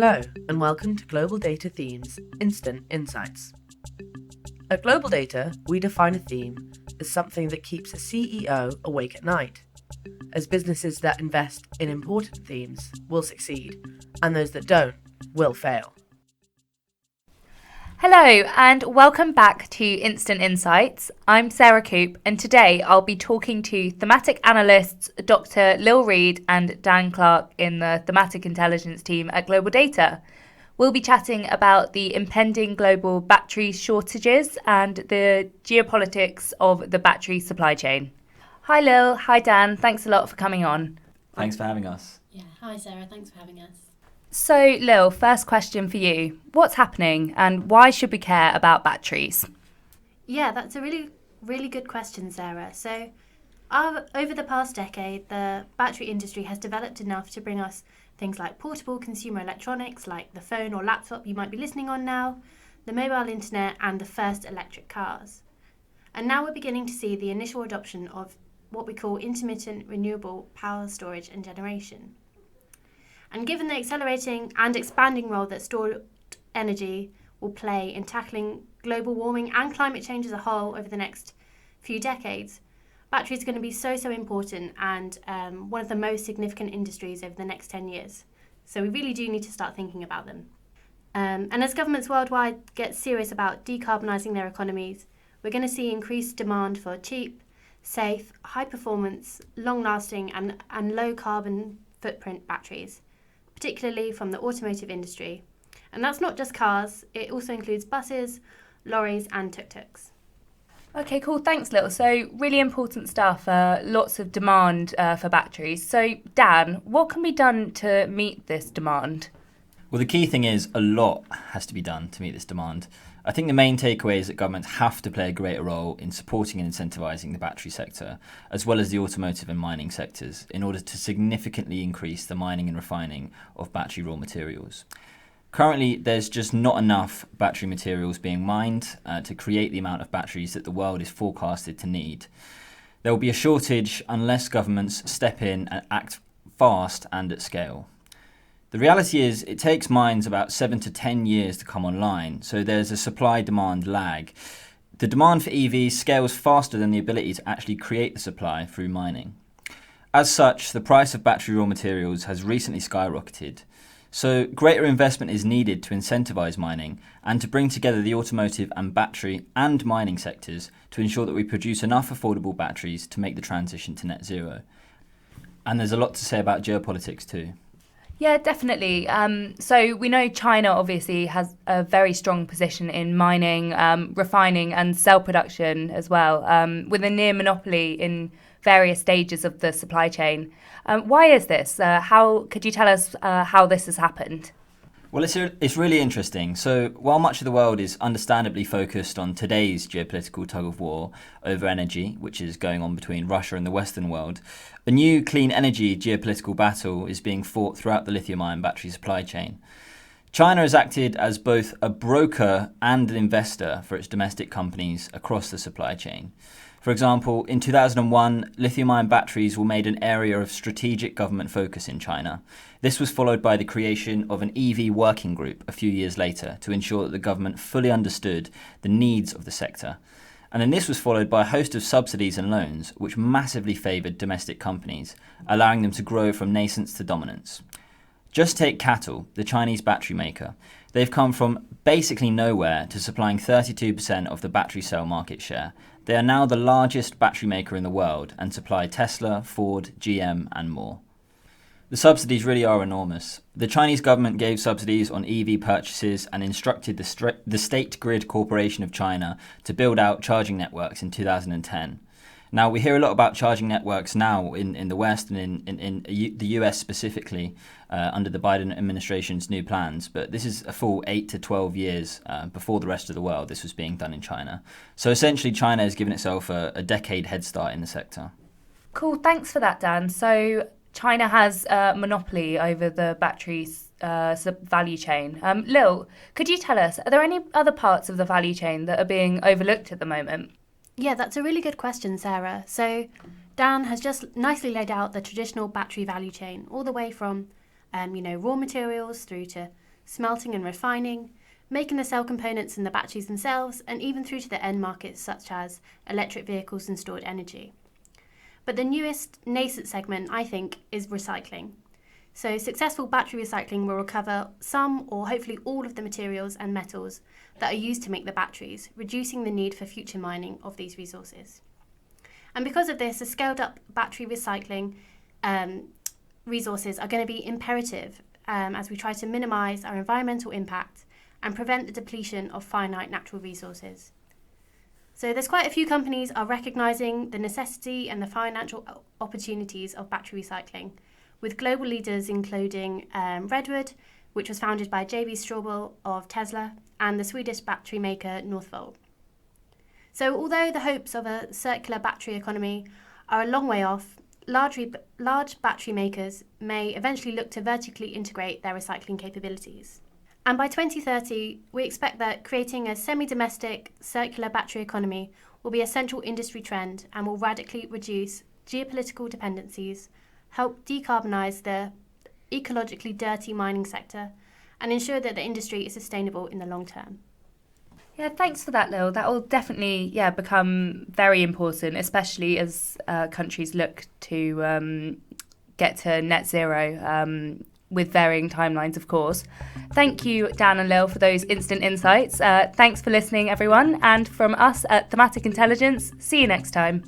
Hello, and welcome to Global Data Themes Instant Insights. At Global Data, we define a theme as something that keeps a CEO awake at night, as businesses that invest in important themes will succeed, and those that don't will fail. Hello and welcome back to Instant Insights. I'm Sarah Coop and today I'll be talking to thematic analysts Dr. Lil Read and Dan Clarke in the thematic intelligence team at Global Data. We'll be chatting about the impending global battery shortages and the geopolitics of the battery supply chain. Hi Lil, hi Dan, thanks a lot for coming on. Thanks for having us. Yeah, hi Sarah, thanks for having us. So, Lil, first question for you. What's happening and why should we care about batteries? Yeah, that's a really good question, Sarah. So, over the past decade, the battery industry has developed enough to bring us things like portable consumer electronics, like the phone or laptop you might be listening on now, the mobile internet, and the first electric cars. And now we're beginning to see the initial adoption of what we call intermittent renewable power storage and generation. And given the accelerating and expanding role that stored energy will play in tackling global warming and climate change as a whole over the next few decades, batteries are going to be so important and one of the most significant industries over the next 10 years. So we really do need to start thinking about them. And as governments worldwide get serious about decarbonising their economies, we're going to see increased demand for cheap, safe, high-performance, long-lasting and low-carbon footprint batteries, particularly from the automotive industry. And that's not just cars, it also includes buses, lorries and tuk-tuks. Okay, cool. Thanks, Lil. So really important stuff, lots of demand for batteries. So Dan, what can be done to meet this demand? Well, the key thing is a lot has to be done to meet this demand. I think the main takeaway is that governments have to play a greater role in supporting and incentivising the battery sector, as well as the automotive and mining sectors, in order to significantly increase the mining and refining of battery raw materials. Currently, there's just not enough battery materials being mined to create the amount of batteries that the world is forecasted to need. There will be a shortage unless governments step in and act fast and at scale. The reality is it takes mines about 7 to 10 years to come online, so there's a supply-demand lag. The demand for EVs scales faster than the ability to actually create the supply through mining. As such, the price of battery raw materials has recently skyrocketed. So greater investment is needed to incentivise mining and to bring together the automotive and battery and mining sectors to ensure that we produce enough affordable batteries to make the transition to net zero. And there's a lot to say about geopolitics too. Yeah, definitely. So we know China obviously has a very strong position in mining, refining and cell production as well, with a near monopoly in various stages of the supply chain. Why is this? How could you tell us how this has happened? Well, it's really interesting. So while much of the world is understandably focused on today's geopolitical tug of war over energy, which is going on between Russia and the Western world, a new clean energy geopolitical battle is being fought throughout the lithium-ion battery supply chain. China has acted as both a broker and an investor for its domestic companies across the supply chain. For example, in 2001, lithium-ion batteries were made an area of strategic government focus in China. This was followed by the creation of an EV working group a few years later to ensure that the government fully understood the needs of the sector. And then this was followed by a host of subsidies and loans, which massively favoured domestic companies, allowing them to grow from nascence to dominance. Just take CATL, the Chinese battery maker. They've come from basically nowhere to supplying 32% of the battery cell market share. They are now the largest battery maker in the world and supply Tesla, Ford, GM and more. The subsidies really are enormous. The Chinese government gave subsidies on EV purchases and instructed the State Grid Corporation of China to build out charging networks in 2010. Now, we hear a lot about charging networks now in the West and in the US specifically under the Biden administration's new plans, but this is a full 8 to 12 years before the rest of the world this was being done in China. So essentially, China has given itself a decade head start in the sector. Cool, thanks for that, Dan. So China has a monopoly over the batteries value chain. Lil, could you tell us, are there any other parts of the value chain that are being overlooked at the moment? Yeah, that's a really good question, Sarah. So Dan has just nicely laid out the traditional battery value chain, all the way from raw materials through to smelting and refining, making the cell components and the batteries themselves, and even through to the end markets such as electric vehicles and stored energy. But the newest nascent segment, I think, is recycling. So successful battery recycling will recover some or hopefully all of the materials and metals that are used to make the batteries, reducing the need for future mining of these resources. And because of this, the scaled up battery recycling resources are going to be imperative as we try to minimise our environmental impact and prevent the depletion of finite natural resources. So there's quite a few companies are recognising the necessity and the financial opportunities of battery recycling, with global leaders including Redwood, which was founded by J.B. Straubel of Tesla, and the Swedish battery maker Northvolt. So although the hopes of a circular battery economy are a long way off, large battery makers may eventually look to vertically integrate their recycling capabilities. And by 2030, we expect that creating a semi-domestic circular battery economy will be a central industry trend and will radically reduce geopolitical dependencies, help decarbonise the ecologically dirty mining sector, and ensure that the industry is sustainable in the long term. Yeah, thanks for that, Lil. That will definitely become very important, especially as countries look to get to net zero with varying timelines, of course. Thank you, Dan and Lil, for those instant insights. Thanks for listening, everyone. And from us at Thematic Intelligence, see you next time.